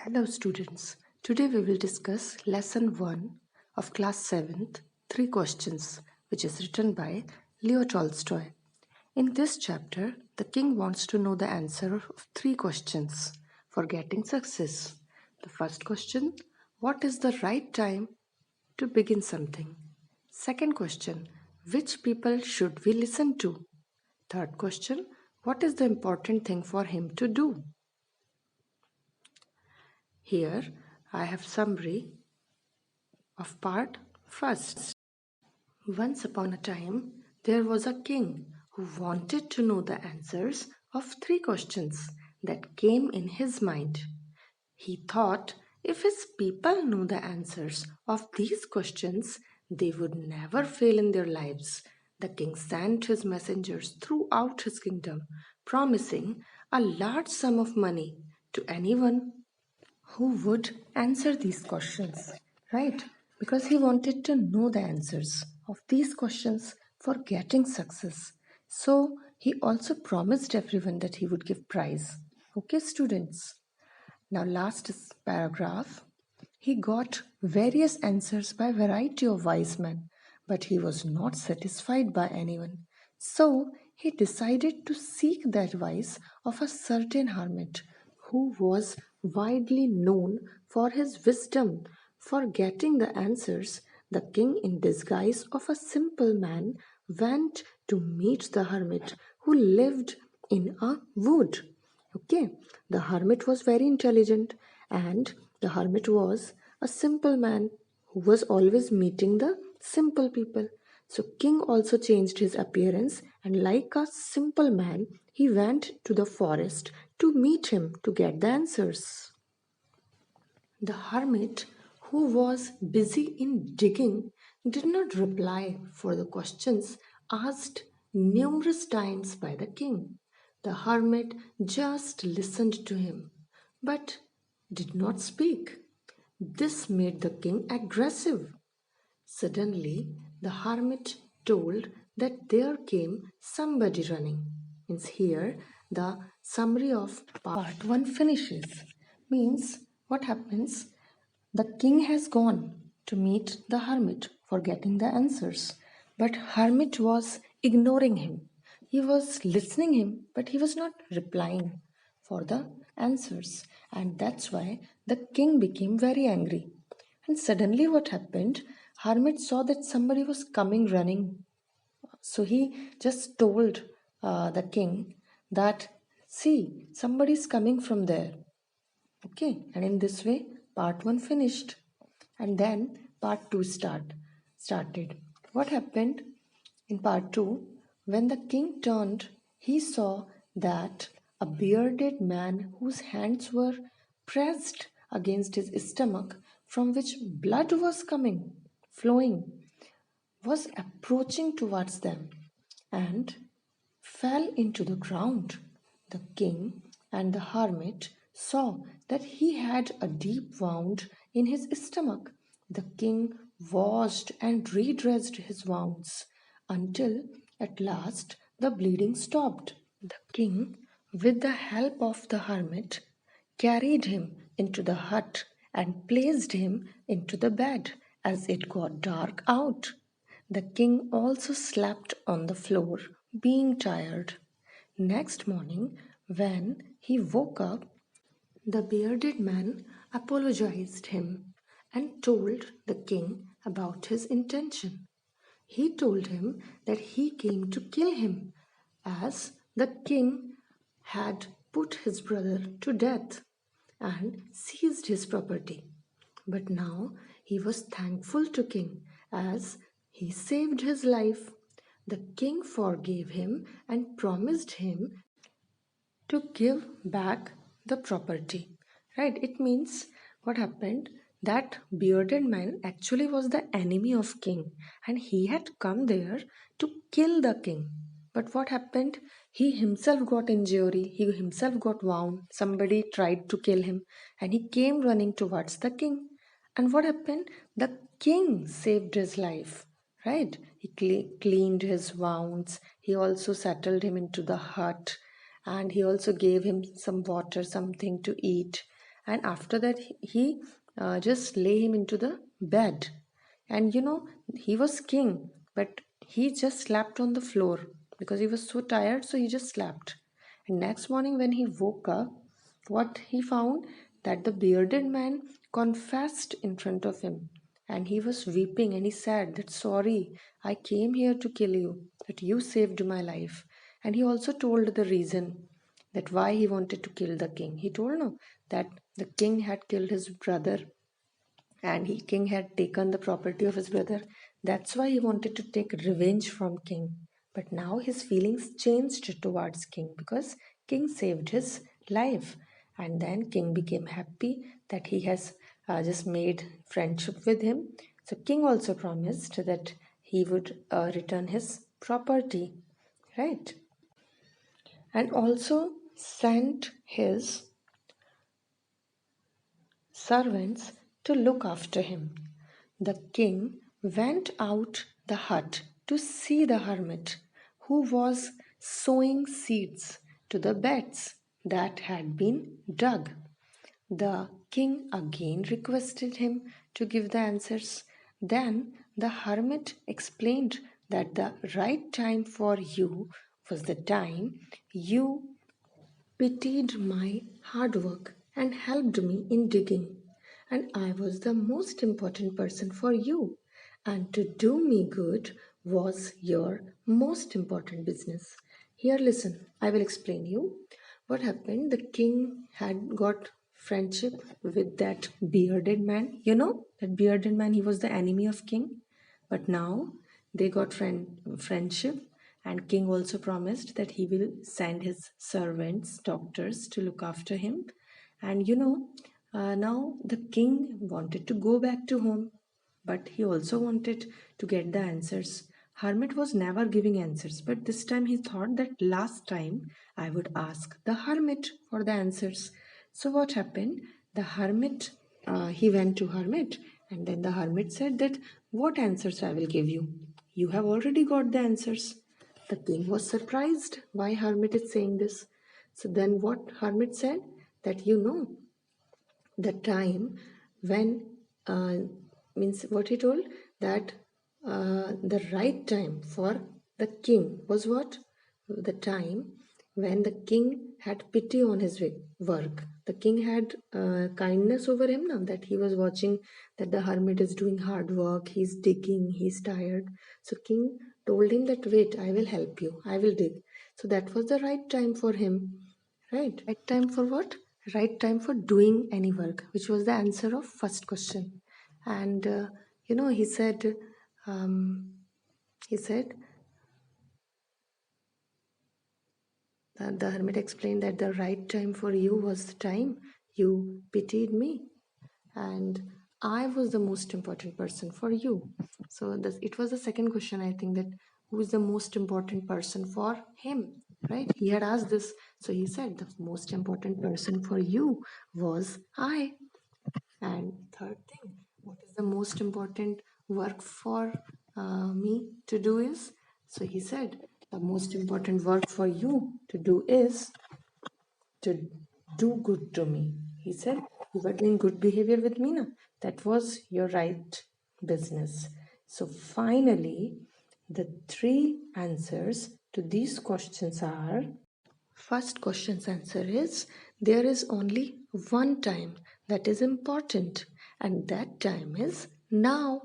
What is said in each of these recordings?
Hello students, today we will discuss lesson 1 of class 7th, 3 questions, which is written by Leo Tolstoy. In this chapter, the king wants to know the answer of 3 questions for getting success. The first question, what is the right time to begin something? Second question, which people should we listen to? Third question, what is the important thing for him to do? Here I have summary of part first. Once upon a time, there was a king who wanted to know the answers of 3 questions that came in his mind. He thought if his people knew the answers of these questions, they would never fail in their lives. The king sent his messengers throughout his kingdom, promising a large sum of money to anyone who would answer these questions, right? Because he wanted to know the answers of these questions for getting success. So he also promised everyone that he would give prize. Okay, students. Now, last paragraph. He got various answers by variety of wise men, but he was not satisfied by anyone. So he decided to seek the advice of a certain hermit who was widely known for his wisdom. For getting the answers, the king, in disguise of a simple man, went to meet the hermit who lived in a wood. Okay, the hermit was very intelligent, and the hermit was a simple man who was always meeting the simple people. So, king also changed his appearance, and like a simple man, he went to the forest to meet him to get the answers. The hermit, who was busy in digging, did not reply for the questions asked numerous times by the king. The hermit just listened to him, but did not speak. This made the king aggressive. Suddenly, the hermit told that there came somebody running. Means here, the summary of part 1 finishes. Means what happens? The king has gone to meet the hermit for getting the answers, but hermit was ignoring him. He was listening him, but he was not replying for the answers, and that's why the king became very angry. And suddenly, what happened? Hermit saw that somebody was coming running, so he just told the king that, see, somebody is coming from there. Okay, and in this way, part 1 finished. And then part 2 started. What happened in part 2? When the king turned, he saw that a bearded man whose hands were pressed against his stomach, from which blood was flowing, was approaching towards them and fell into the ground. The king and the hermit saw that he had a deep wound in his stomach. The king washed and redressed his wounds until at last the bleeding stopped. The king, with the help of the hermit, carried him into the hut and placed him into the bed as it got dark out. The king also slept on the floor, being tired. Next morning, when he woke up, the bearded man apologized him and told the king about his intention. He told him that he came to kill him, as the king had put his brother to death and seized his property. But now he was thankful to king as he saved his life. The king forgave him and promised him to give back the property. Right? It means what happened? That bearded man actually was the enemy of king, and he had come there to kill the king. But what happened? He himself got injury, he himself got wound, somebody tried to kill him, and he came running towards the king. And what happened? The king saved his life, right? He cleaned his wounds, he also settled him into the hut, and he also gave him some water, something to eat, And after that, he just lay him into the bed. And he was king, but he just slept on the floor because he was so tired, so he just slept. And next morning, when he woke up, what he found, that the bearded man confessed in front of him, and he was weeping, and he said that, sorry, I came here to kill you, that you saved my life. And he also told the reason, that why he wanted to kill the king. He told, no, that the king had killed his brother, and king had taken the property of his brother. That's why he wanted to take revenge from king. But now his feelings changed towards king because king saved his life. And then king became happy that he has just made friendship with him. So king also promised that he would return his property, right? And also sent his servants to look after him. The king went out the hut to see the hermit, who was sowing seeds to the beds that had been dug. The king again requested him to give the answers. Then the hermit explained that the right time for you was the time you pitied my hard work and helped me in digging. And I was the most important person for you. And to do me good was your most important business. Here, listen, I will explain you what happened. The king had got friendship with that bearded man. That bearded man, he was the enemy of king. But now they got friendship, and king also promised that he will send his servants, doctors, to look after him. And now the king wanted to go back to home, but he also wanted to get the answers. Hermit was never giving answers, but this time he thought that last time I would ask the hermit for the answers. So what happened? The hermit, he went to hermit, and then the hermit said that, what answers I will give you? You have already got the answers. The king was surprised why hermit is saying this. So then what hermit said, that the time when means what he told, that the right time for the king was what, the time when the king had pity on his work. The king had kindness over him now, that he was watching that the hermit is doing hard work, he's digging, he's tired. So king told him that, wait, I will help you, I will dig. So that was the right time for him. Right. Right time for what? Right time for doing any work, which was the answer of first question. And um, he said that the hermit explained that the right time for you was the time you pitied me, and I was the most important person for you. So it was the second question, I think, that who is the most important person for him, right? He had asked this, so he said the most important person for you was I. And third thing, what is the most important work for me to do is? So he said, the most important work for you to do is to do good to me. He said, you were doing good behavior with me, na? That was your right business. So finally, the three answers to these questions are, first question's answer is, there is only one time that is important, and that time is now,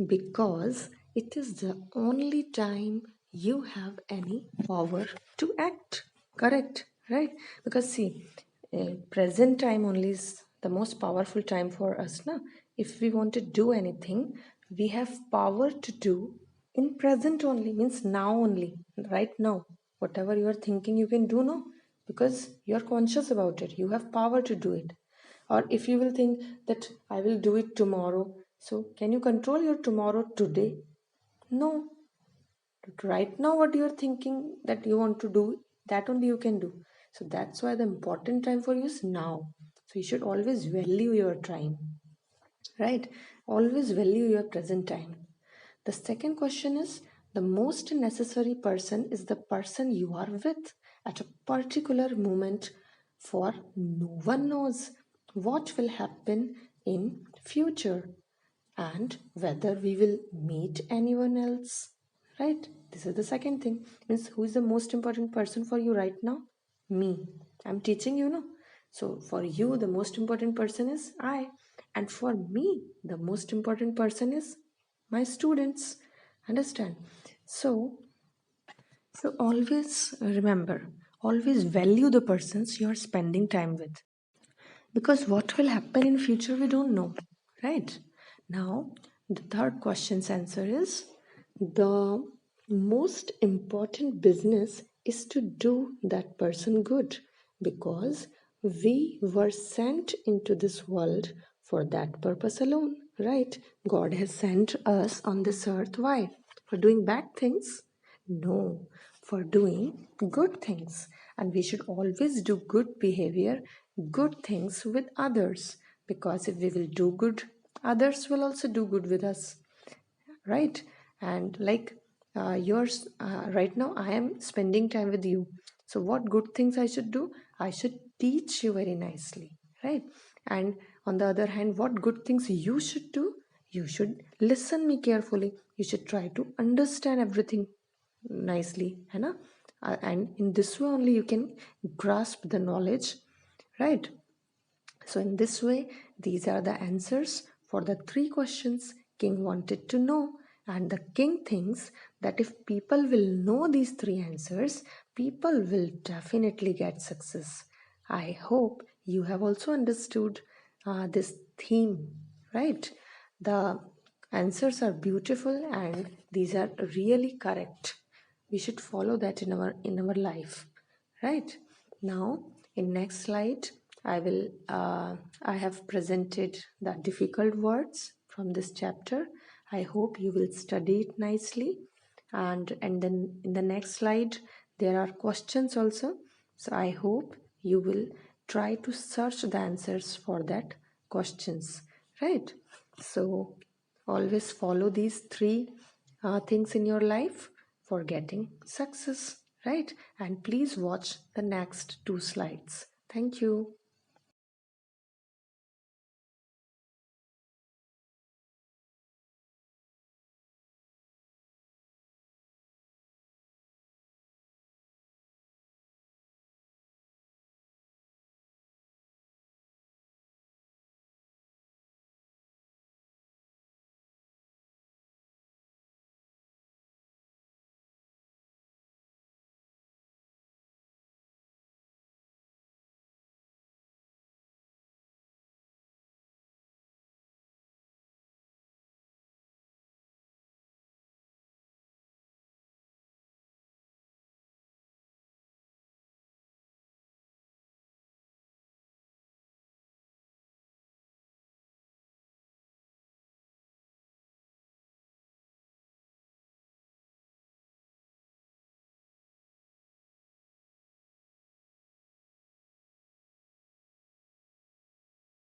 because it is the only time you have any power to act. Correct, right? Because see, present time only is the most powerful time for us. Na? If we want to do anything, we have power to do in present only, means now only, right now. Whatever you are thinking, you can do now, because you are conscious about it. You have power to do it. Or if you will think that I will do it tomorrow, so can you control your tomorrow today? No. But right now, what you are thinking that you want to do, that only you can do. So that's why the important time for you is now. So you should always value your time, right? Always value your present time. The second question is, the most necessary person is the person you are with at a particular moment, for no one knows what will happen in future, and whether we will meet anyone else, right? This is the second thing. Means who is the most important person for you right now? Me. I'm teaching you, no? So for you the most important person is I, and for me the most important person is my students. Understand? So always remember, always value the persons you are spending time with, because what will happen in future we don't know, right? Now the third question's answer is, the most important business is to do that person good, because we were sent into this world for that purpose alone, right? God has sent us on this earth. Why? For doing bad things? No, for doing good things. And we should always do good behavior, good things with others. Because if we will do good, others will also do good with us, right? And like yours, right now, I am spending time with you. So, what good things I should do? I should teach you very nicely, right? And on the other hand, what good things you should do? You should listen me carefully. You should try to understand everything nicely, है ना? And in this way only you can grasp the knowledge, right? So in this way, these are the answers for the three questions King wanted to know. And the king thinks that if people will know these three answers, people will definitely get success. I hope you have also understood this theme, right? The answers are beautiful and these are really correct. We should follow that in our life, right? Now in next slide I have presented the difficult words from this chapter. I hope you will study it nicely, and then in the next slide there are questions also. So I hope you will try to search the answers for that questions, right? So always follow these three things in your life for getting success, right? And please watch the next two slides. Thank you.